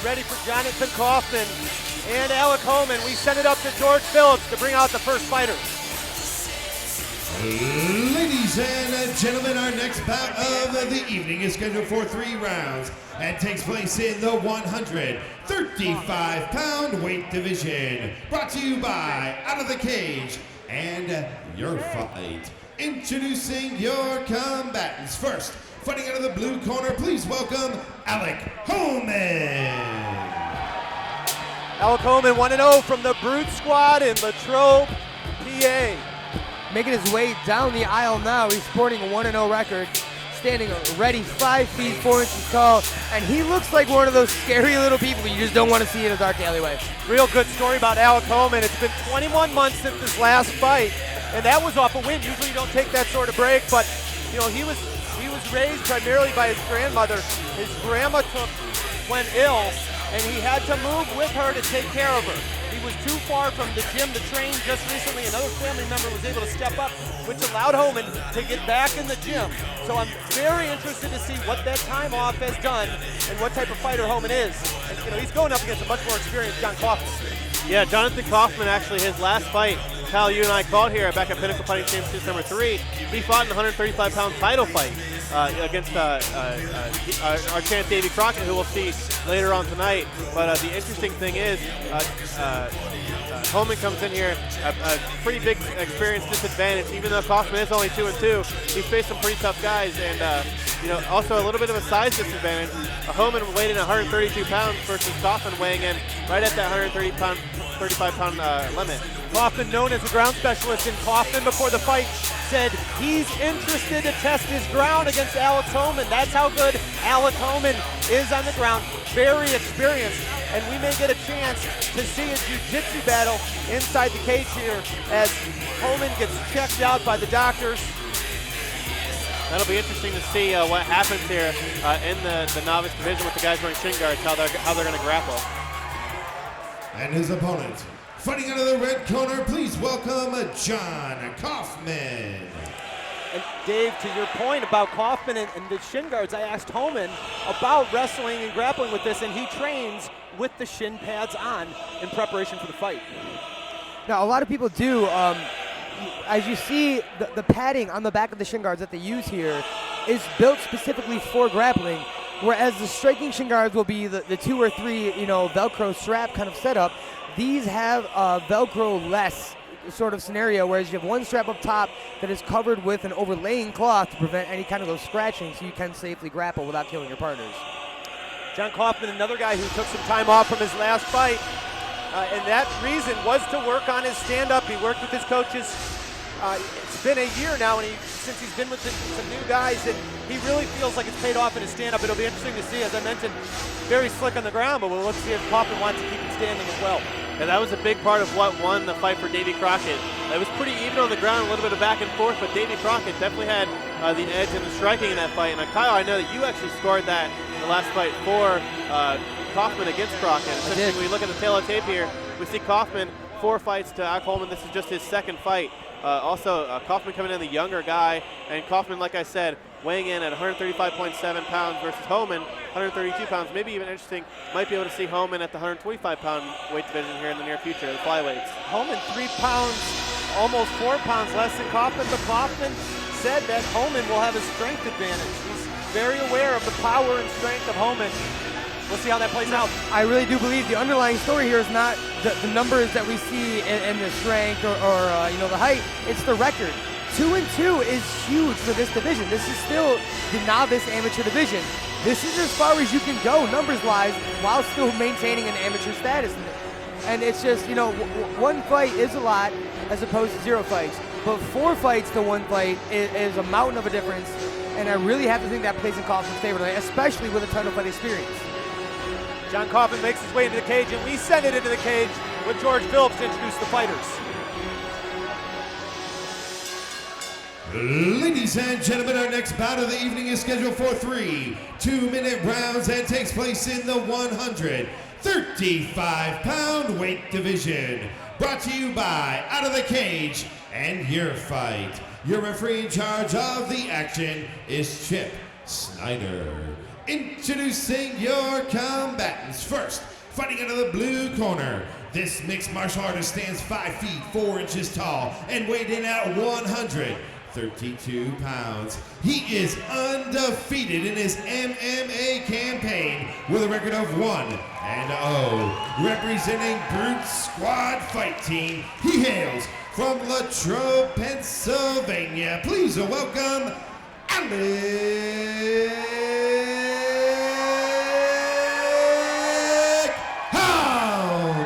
ready for Jonathan Coffman and Alec Hohman. We send it up to George Phillips to bring out the first fighter. Ladies and gentlemen, our next bout of the evening is scheduled for 3 rounds and takes place in the 135-pound weight division. Brought to you by Out of the Cage and Your Fight. Introducing your combatants. First, fighting out of the blue corner, please welcome Alec Hohman. Alec Hohman 1-0 from the Brute Squad in Latrobe, PA. Making his way down the aisle now. He's sporting a 1-0 record, standing ready, 5 feet 4 inches tall, and he looks like one of those scary little people you just don't want to see in a dark alleyway. Real good story about Alec Hohman. It's been 21 months since his last fight, and that was off a win. Usually you don't take that sort of break, but you know he was raised primarily by his grandmother. His grandma went ill, and he had to move with her to take care of her. He was too far from the gym to train. Just recently, another family member was able to step up, which allowed Hohman to get back in the gym. So I'm very interested to see what that time off has done and what type of fighter Hohman is. And you know, he's going up against a much more experienced Jon Coffman. Yeah, Jonathan Coffman, actually, his last fight, Kyle, you and I called here back at Pinnacle Fighting Championships number 3. He fought in the 135-pound title fight against our champ Davey Crockett, who we'll see later on tonight. But the interesting thing is, Hohman comes in here a pretty big experience disadvantage. Even though Coffman is only 2-2, he's faced some pretty tough guys, and you know, also a little bit of a size disadvantage. Hohman weighed in 132 pounds versus Coffman weighing in right at that 35-pound limit. Coffman, known as a ground specialist, and Coffman before the fight said he's interested to test his ground against Alec Hohman. That's how good Alec Hohman is on the ground. Very experienced, and we may get a chance to see a jiu-jitsu battle inside the cage here as Hohman gets checked out by the doctors. That'll be interesting to see what happens here in the novice division with the guys wearing shin guards, how they're going to grapple. And his opponent, fighting out of the red corner, please welcome Jon Coffman. And Dave, to your point about Coffman and the shin guards, I asked Hohman about wrestling and grappling with this, and he trains with the shin pads on in preparation for the fight. Now, a lot of people do. As you see, the padding on the back of the shin guards that they use here is built specifically for grappling, whereas the striking shin guards will be the 2 or 3, Velcro strap kind of setup. These have a Velcro-less sort of scenario, whereas you have one strap up top that is covered with an overlaying cloth to prevent any kind of those scratching, so you can safely grapple without killing your partners. Jon Coffman, another guy who took some time off from his last fight, and that reason was to work on his stand-up. He worked with his coaches. It's been a year now since he's been with some new guys, and he really feels like it's paid off in his stand-up. It'll be interesting to see, as I mentioned, very slick on the ground, but let's see if Coffman wants to keep him standing as well. And that was a big part of what won the fight for Davey Crockett. It was pretty even on the ground, a little bit of back and forth, but Davey Crockett definitely had the edge in the striking in that fight. And Kyle, I know that you actually scored that the last fight for Coffman against Crockett. It's interesting, when we look at the tail of tape here, we see Coffman 4 fights to Alec Hohman. This is just his 2nd fight. Coffman coming in the younger guy, and Coffman, like I said, weighing in at 135.7 pounds versus Hohman, 132 pounds. Maybe even interesting, might be able to see Hohman at the 125-pound weight division here in the near future, the flyweights. Hohman 3 pounds, almost 4 pounds less than Coffman, but Coffman said that Hohman will have a strength advantage. He's very aware of the power and strength of Hohman. We'll see how that plays out. I really do believe the underlying story here is not the numbers that we see in the strength or the height. It's the record. 2-2 is huge for this division. This is still the novice amateur division. This is as far as you can go numbers-wise while still maintaining an amateur status. And it's just, one fight is a lot as opposed to 0 fights. But 4 fights to 1 fight is a mountain of a difference. And I really have to think that plays in Coffman's favor tonight, especially with a title fight experience. Jon Coffman makes his way into the cage, and we send it into the cage with George Phillips to introduce the fighters. Ladies and gentlemen, our next bout of the evening is scheduled for 3 2-minute rounds and takes place in the 135-pound weight division. Brought to you by Out of the Cage and Your Fight. Your referee in charge of the action is Chip Snyder. Introducing your combatants. First, fighting out of the blue corner, this mixed martial artist stands 5 feet 4 inches tall and weighed in at 132 pounds. He is undefeated in his MMA campaign with a record of 1-0. Representing Brute Squad Fight Team, he hails from Latrobe, Pennsylvania. Please welcome Alec Hohman.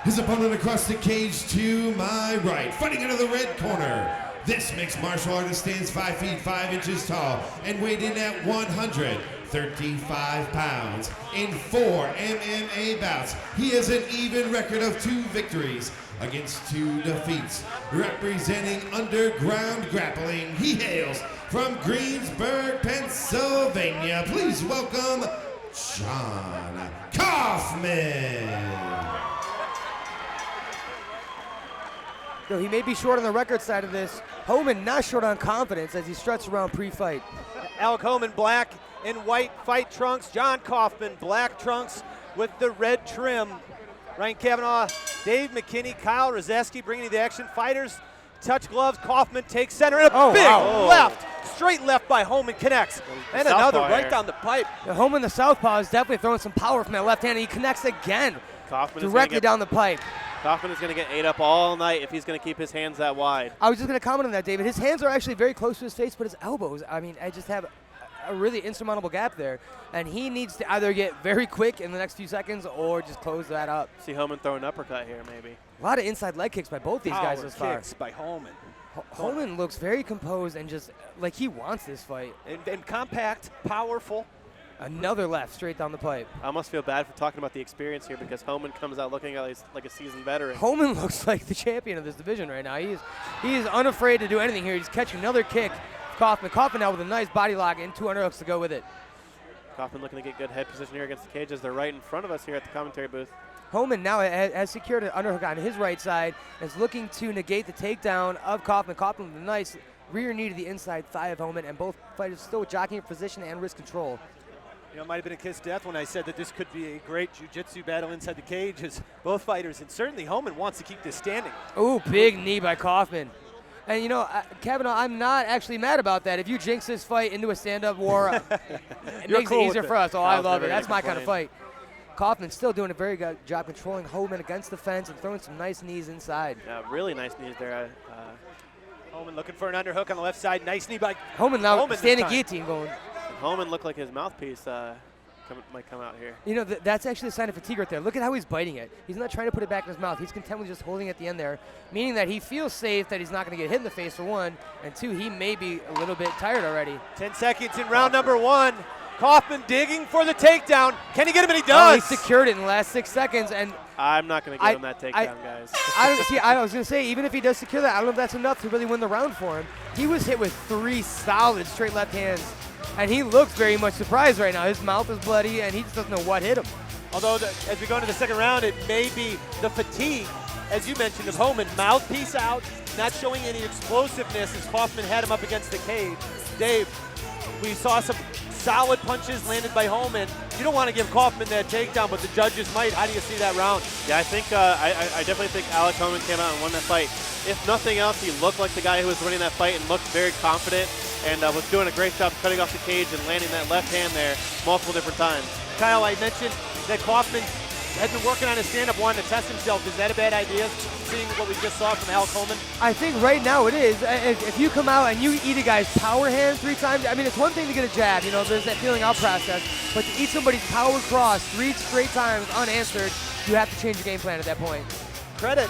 His opponent across the cage to my right, fighting out of the red corner. This mixed martial artist stands 5 feet 5 inches tall and weighed in at 135 pounds. In 4 MMA bouts, he has an even record of 2 victories against 2 defeats. Representing Underground Grappling, he hails from Greensburg, Pennsylvania. Please welcome Jon Coffman. Though he may be short on the record side of this, Hohman not short on confidence as he struts around pre-fight. Alec Hohman, black and white fight trunks. Jon Coffman, black trunks with the red trim. Ryan Kavanaugh, Dave McKinney, Kyle Rozeski bringing you the action. Fighters touch gloves. Kaufman takes center and a big left. Straight left by Hohman connects. And another right down the pipe. Hohman, the southpaw, is definitely throwing some power from that left hand, and he connects again directly down the pipe. Kaufman is going to get ate up all night if he's going to keep his hands that wide. I was just going to comment on that, David. His hands are actually very close to his face, but his elbows, I mean, I just have a really insurmountable gap there. And he needs to either get very quick in the next few seconds or just close that up. See Hohman throw an uppercut here, maybe. A lot of inside leg kicks by both these guys so far. Kicks by Hohman. Hohman looks very composed and just like he wants this fight. And compact, powerful. Another left straight down the pipe. I almost feel bad for talking about the experience here because Hohman comes out looking like a seasoned veteran. Hohman looks like the champion of this division right now. He is unafraid to do anything here. He's catching another kick. Kaufman now with a nice body lock and 2 underhooks to go with it. Kaufman looking to get good head position here against the cage as they're right in front of us here at the commentary booth. Hohman now has secured an underhook on his right side and is looking to negate the takedown of Kaufman. Kaufman with a nice rear knee to the inside thigh of Hohman, and both fighters still jockeying for position and wrist control. You know, it might have been a kiss of death when I said that this could be a great jiu-jitsu battle inside the cage as both fighters, and certainly Hohman wants to keep this standing. Ooh, big knee by Kaufman. And, you know, Kavanaugh, I'm not actually mad about that. If you jinx this fight into a stand-up war, it makes it easier for us. Oh, I love it. That's my kind of fight. Kaufman's still doing a very good job controlling Hohman against the fence and throwing some nice knees inside. Yeah, really nice knees there. Hohman looking for an underhook on the left side. Nice knee by Hohman now Hohman standing guillotine going. Hohman looked like his mouthpiece might come out here. You know, that's actually a sign of fatigue right there. Look at how he's biting it. He's not trying to put it back in his mouth. He's contently just holding it at the end there, meaning that he feels safe that he's not going to get hit in the face for one, and two, he may be a little bit tired already. 10 seconds in round number 1. Kaufman digging for the takedown. Can he get him? And he does. Oh, he secured it in the last 6 seconds, and I'm not going to give him that takedown, guys. I was going to say, even if he does secure that, I don't know if that's enough to really win the round for him. He was hit with 3 solid straight left hands, and he looks very much surprised right now. His mouth is bloody, and he just doesn't know what hit him. Although, as we go into the second round, it may be the fatigue, as you mentioned, of Hohman. Mouthpiece out, not showing any explosiveness as Kaufman had him up against the cage. Dave, we saw some solid punches landed by Hohman. You don't want to give Kaufman that takedown, but the judges might. How do you see that round? Yeah, I think I definitely think Alec Hohman came out and won that fight. If nothing else, he looked like the guy who was winning that fight and looked very confident and was doing a great job cutting off the cage and landing that left hand there multiple different times. Kyle, I mentioned that Kaufman had been working on his stand-up, wanting to test himself. Is that a bad idea, seeing what we just saw from Alec Hohman? I think right now it is. If you come out and you eat a guy's power hand 3 times, I mean, it's one thing to get a jab, you know, there's that feeling out process, but to eat somebody's power cross 3 straight times unanswered, you have to change your game plan at that point. Credit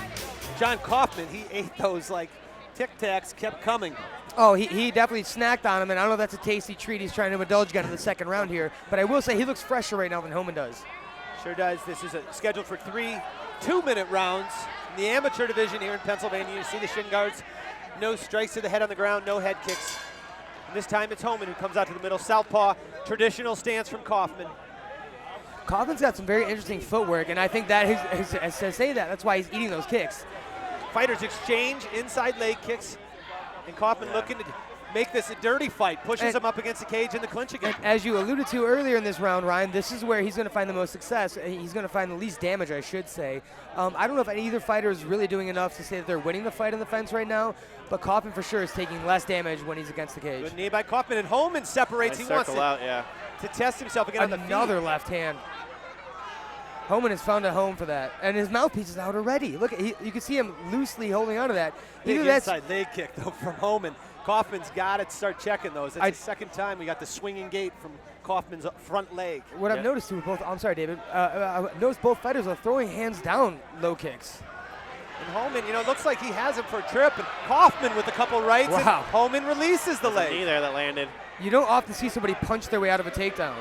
Jon Coffman. He ate those like Tic Tacs, kept coming. Oh, he definitely snacked on him, and I don't know if that's a tasty treat he's trying to indulge again in the second round here, but I will say he looks fresher right now than Hohman does. Sure does. This is scheduled for 3 2-minute rounds in the amateur division here in Pennsylvania. You see the shin guards. No strikes to the head on the ground, no head kicks. And this time it's Hohman who comes out to the middle. Southpaw, traditional stance from Kaufman. Kaufman's got some very interesting footwork, and I think that is to say that. That's why he's eating those kicks. Fighters exchange inside leg kicks, and Kaufman looking to make this a dirty fight, pushes him up against the cage in the clinch again. As you alluded to earlier in this round, Ryan, this is where he's going to find the most success. He's going to find the least damage, I should say. I don't know if either fighter is really doing enough to say that they're winning the fight on the fence right now, but Coffman for sure is taking less damage when he's against the cage. Good knee by Coffman, and Hohman separates. Nice he wants out, to test himself again on the feet. Another left hand. Hohman has found a home for that, and his mouthpiece is out already. Look, you can see him loosely holding onto that. Big inside leg kick, though, from Hohman. Kaufman's got it. Start checking those. It's the second time we got the swinging gate from Kaufman's front leg. What I've noticed too with both, I'm sorry, David. I noticed both fighters are throwing hands down low kicks. And Hohman, it looks like he has him for a trip. And Coffman with a couple rights. Wow. And Hohman releases the leg. Knee there that landed. You don't often see somebody punch their way out of a takedown.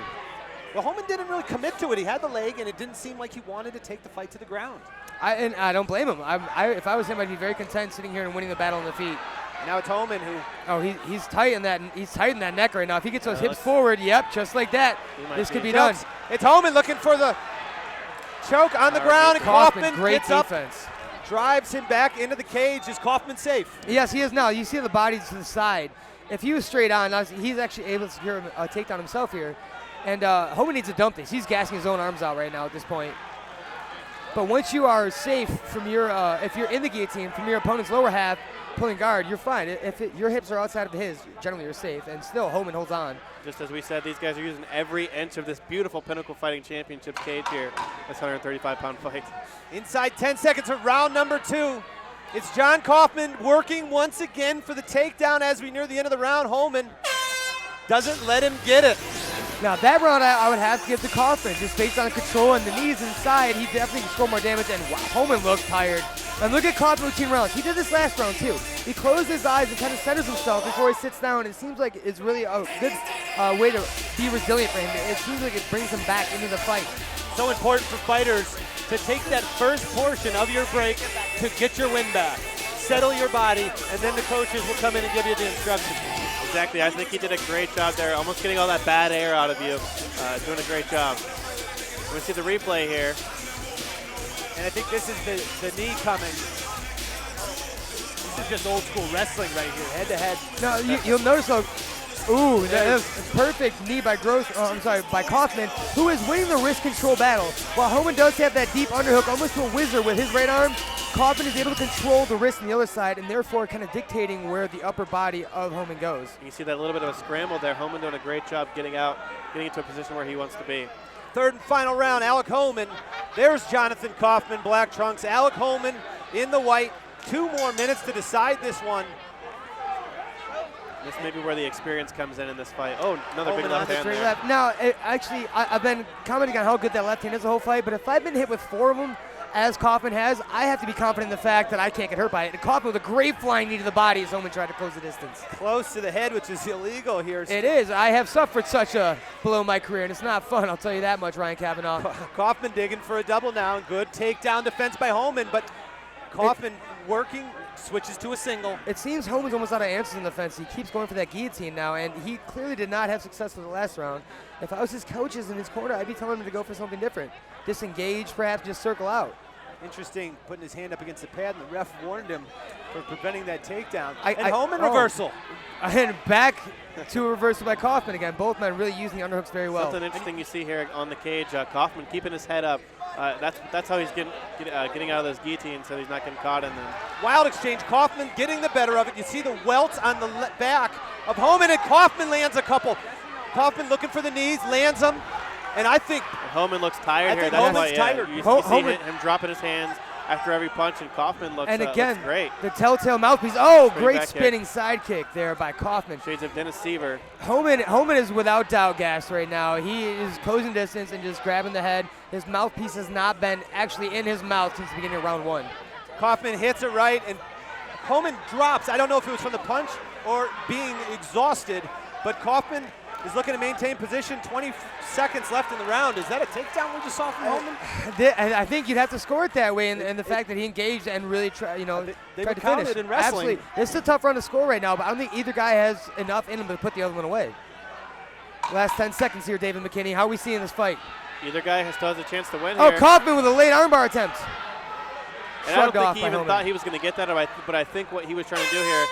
Well, Hohman didn't really commit to it. He had the leg, and it didn't seem like he wanted to take the fight to the ground. And I don't blame him. If I was him, I'd be very content sitting here and winning the battle on the feet. Now it's Hohman who. Oh, he's tight in that. He's tight in that neck right now. If he gets those hips forward, yep, just like that, this could be done. It's Hohman looking for the choke on the ground, and Coffman great gets defense. Up, drives him back into the cage. Is Coffman safe? Yes, he is now. You see the body to the side. If he was straight on, he's actually able to secure a takedown himself here. And Hohman needs to dump this. He's gassing his own arms out right now at this point. But once you are safe from your, if you're in the guillotine from your opponent's lower half, pulling guard, you're fine. If your hips are outside of his, generally you're safe. And still, Hohman holds on. Just as we said, these guys are using every inch of this beautiful Pinnacle Fighting Championships cage here. This 135-pound fight. Inside 10 seconds of round number 2. It's Jon Coffman working once again for the takedown as we near the end of the round. Hohman doesn't let him get it. Now that round I would have to give to Coffman, just based on control and the knees inside. He definitely can score more damage, and wow, Hohman looks tired. And look at Coffman routine rounds. He did this last round too. He closed his eyes and kind of centers himself before he sits down. It seems like it's really a good way to be resilient for him. It seems like it brings him back into the fight. So important for fighters to take that first portion of your break to get your win back. Settle your body, and then the coaches will come in and give you the instructions. Exactly. I think he did a great job there, almost getting all that bad air out of you. Doing a great job. We see the replay here. And I think this is the knee coming. This is just old school wrestling right here, head to head. No, you'll notice though. Ooh, that is a perfect knee by by Coffman, who is winning the wrist control battle. While Hohman does have that deep underhook, almost to a wizard with his right arm, Coffman is able to control the wrist on the other side, and therefore kind of dictating where the upper body of Hohman goes. You see that little bit of a scramble there. Hohman doing a great job getting into a position where he wants to be. Third and final round, Alec Hohman. There's Jonathan Coffman, black trunks. Alec Hohman in the white. 2 more minutes to decide this one. This may be where the experience comes in this fight. Oh, another big left hand there. Now, actually, I've been commenting on how good that left hand is the whole fight, but if I've been hit with 4 of them, as Coffman has, I have to be confident in the fact that I can't get hurt by it. And Coffman with a great flying knee to the body as Hohman tried to close the distance. Close to the head, which is illegal here. It is. I have suffered such a blow in my career, and it's not fun, I'll tell you that much, Ryan Kavanaugh. Coffman digging for a double now. Good takedown defense by Hohman, but Coffman working, switches to a single. It seems Hohman's almost out of answers in the fence. He keeps going for that guillotine now, and he clearly did not have success with the last round. If I was his coaches in his corner, I'd be telling him to go for something different. Disengage, perhaps just circle out. Interesting, putting his hand up against the pad, and the ref warned him for preventing that takedown. Hohman reversal. And back to a reversal by Coffman again. Both men really using the underhooks very well. Something interesting you see here on the cage, Coffman keeping his head up. That's how he's getting out of those guillotines, so he's not getting caught in them. Wild exchange, Coffman getting the better of it. You see the welts on the back of Hohman, and Coffman lands a couple. Coffman looking for the knees, lands them. And I think Hohman looks tired here. That's why, tired. You see him dropping his hands after every punch, and Coffman looks, and again, looks great. The telltale mouthpiece. Oh, great spinning sidekick there by Coffman. Shades of Dennis Seaver. Hohman is without doubt gassed right now. He is closing distance and just grabbing the head. His mouthpiece has not been actually in his mouth since the beginning of round 1. Coffman hits it right, and Hohman drops. I don't know if it was from the punch or being exhausted, but Coffman is looking to maintain position. 20 seconds left in the round. Is that a takedown we just saw from Hohman? I think you'd have to score it that way, and the fact that he engaged and really tried to finish. In wrestling. Absolutely. This is a tough run to score right now, but I don't think either guy has enough in him to put the other one away. Last 10 seconds here, David McKinney. How are we seeing this fight? Either guy still has a chance to win here. Oh, Coffman with a late armbar attempt. And I don't think he even thought he was going to get that, but I think what he was trying to do here,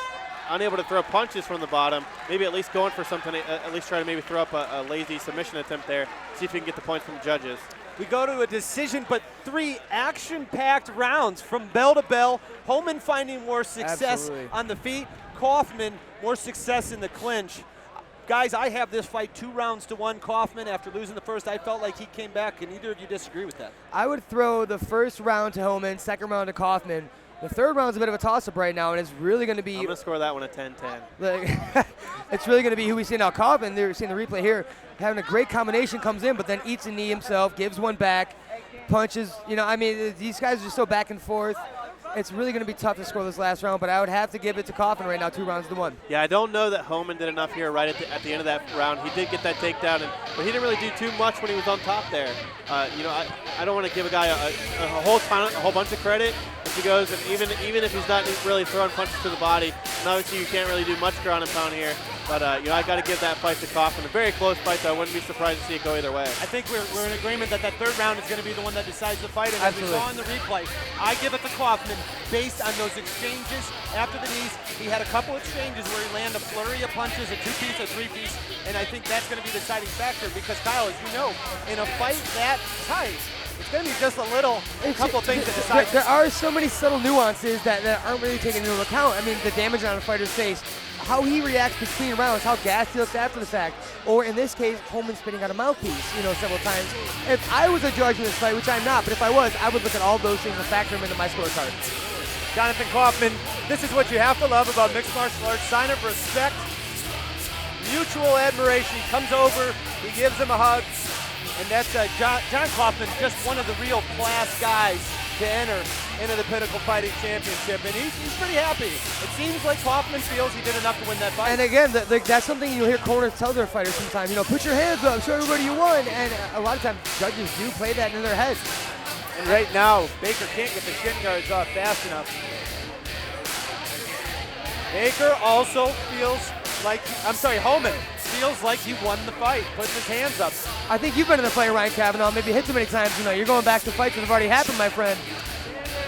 unable to throw punches from the bottom, maybe at least going for something, at least try to maybe throw up a lazy submission attempt there, see if we can get the points from the judges. We go to a decision, but 3 action-packed rounds from bell to bell. Hohman finding more success on the feet. Coffman more success in the clinch. Guys, I have this fight 2 rounds to 1. Coffman, after losing the first, I felt like he came back. Can either of you disagree with that? I would throw the first round to Hohman, second round to Kaufman. The third round's a bit of a toss-up right now, and it's really going to be... I'm going to score that one a 10-10. It's really going to be who we see now. Kaufman, they're seeing the replay here, having a great combination, comes in, but then eats a knee himself, gives one back, punches. You know, I mean, these guys are just so back and forth. It's really going to be tough to score this last round, but I would have to give it to Coffman right now, 2 rounds to 1. Yeah, I don't know that Hohman did enough here right at the end of that round. He did get that takedown, but he didn't really do too much when he was on top there. You know, I don't want to give a guy a whole bunch of credit if he goes, and even if he's not really throwing punches to the body, and obviously you can't really do much ground and pound here. But you know, I got to give that fight to Coffman. A very close fight, though. I wouldn't be surprised to see it go either way. I think we're in agreement that that third round is going to be the one that decides the fight. And as we saw in the replay, I give it to Coffman based on those exchanges after the knees. He had a couple exchanges where he landed a flurry of punches, a 2-piece, a 3-piece, and I think that's going to be the deciding factor because, Kyle, as you know, in a fight that tight, it's going to be just a couple things that decide. There are so many subtle nuances that aren't really taken into account. I mean, the damage on a fighter's face, how he reacts between rounds, how gassed he looks after the fact, or in this case, Hohman spitting out a mouthpiece, you know, several times. If I was a judge in this fight, which I'm not, but if I was, I would look at all those things and factor them into my scorecard. Jonathan Coffman, this is what you have to love about mixed martial arts. Sign of respect, mutual admiration. He comes over, he gives him a hug, and that's Jon Coffman, just one of the real class guys to enter into the Pinnacle Fighting Championship, and he's pretty happy. It seems like Coffman feels he did enough to win that fight. And again, that's something you'll hear corners tell their fighters sometimes. You know, put your hands up, show everybody you won. And a lot of times, judges do play that in their heads. And right now, Baker can't get the shin guards off fast enough. Baker also feels like, Hohman feels like he won the fight, putting his hands up. I think you've been in the fight, Ryan Cavanaugh. Maybe hit too many times. You know, you're going back to fights that have already happened, my friend.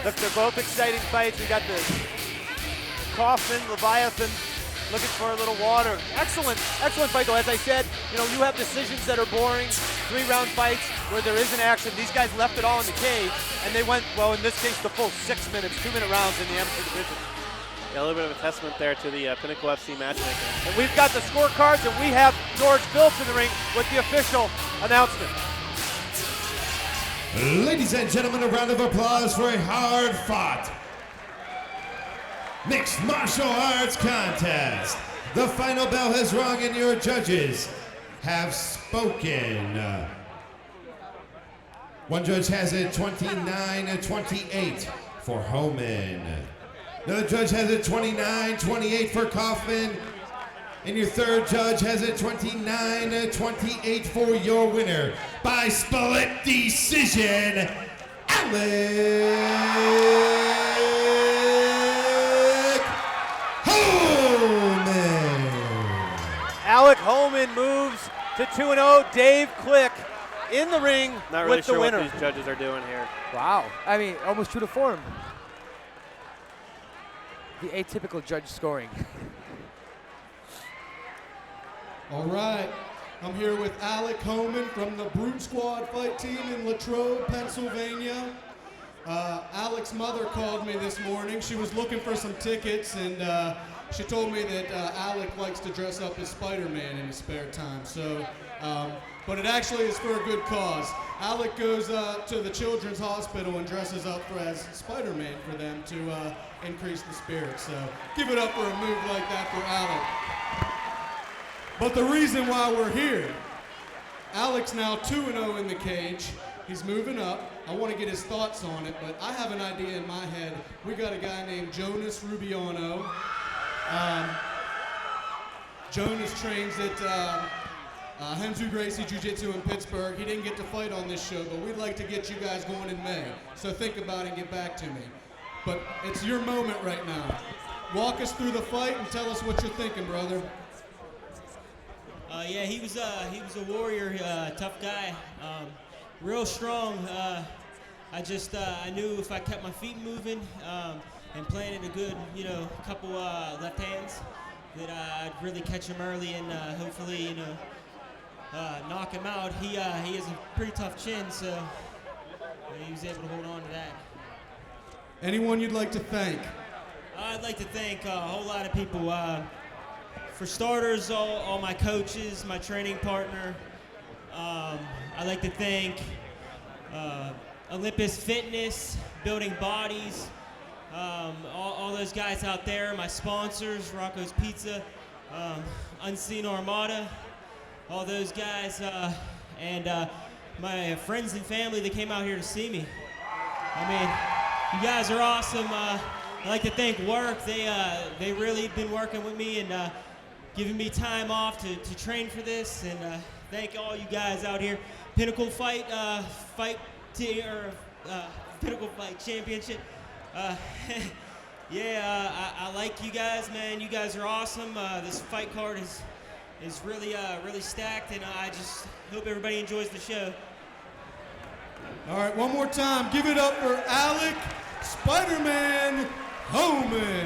Look, they're both exciting fights. We got the Coffman, Leviathan looking for a little water. Excellent fight though. As I said, you know, you have decisions that are boring, 3-round fights where there isn't action. These guys left it all in the cage, and they went, well, in this case, the full 6 minutes, 2-minute rounds in the amateur division. Yeah, a little bit of a testament there to the Pinnacle FC matchmaking. And we've got the scorecards, and we have George Phillips in the ring with the official announcement. Ladies and gentlemen, a round of applause for a hard-fought mixed martial arts contest. The final bell has rung and your judges have spoken. One judge has it 29-28 for Hohman. Another judge has it 29-28 for Coffman. And your third judge has it 29-28 for your winner by split decision, Alec Hohman. Alec Hohman moves to 2-0. Dave Click in the ring Not really with sure the winner. what these judges are doing here. Wow. I mean, almost true to form. The atypical judge scoring. All right, I'm here with Alec Hohman from the Brute Squad fight team in Latrobe, Pennsylvania. Alec's mother called me this morning. She was looking for some tickets, and she told me that Alec likes to dress up as Spider-Man in his spare time. So, but it actually is for a good cause. Alec goes to the Children's Hospital and dresses up as Spider-Man for them to increase the spirits. So give it up for a move like that for Alec. But the reason why we're here, Alec's now 2-0 in the cage. He's moving up. I want to get his thoughts on it, but I have an idea in my head. We got a guy named Jonas Rubiano. Jonas trains at Henzu Gracie Jiu-Jitsu in Pittsburgh. He didn't get to fight on this show, but we'd like to get you guys going in May. So think about it and get back to me. But it's your moment right now. Walk us through the fight and tell us what you're thinking, brother. Yeah, he was a warrior, tough guy, real strong. I knew if I kept my feet moving, and planted a good, couple left hands that I'd really catch him early and hopefully, knock him out. He has a pretty tough chin, so he was able to hold on to that. Anyone you'd like to thank? I'd like to thank a whole lot of people. For starters, all my coaches, my training partner. I'd like to thank Olympus Fitness, Building Bodies, all those guys out there, my sponsors, Rocco's Pizza, Unseen Armada, all those guys, and my friends and family that came out here to see me. I mean, you guys are awesome. I'd like to thank work. They really been working with me and giving me time off to train for this, and thank all you guys out here. Pinnacle Pinnacle Fight Championship. I like you guys, man. You guys are awesome. This fight card is really stacked, and I just hope everybody enjoys the show. All right, one more time. Give it up for Alec Spider-Man Hohman.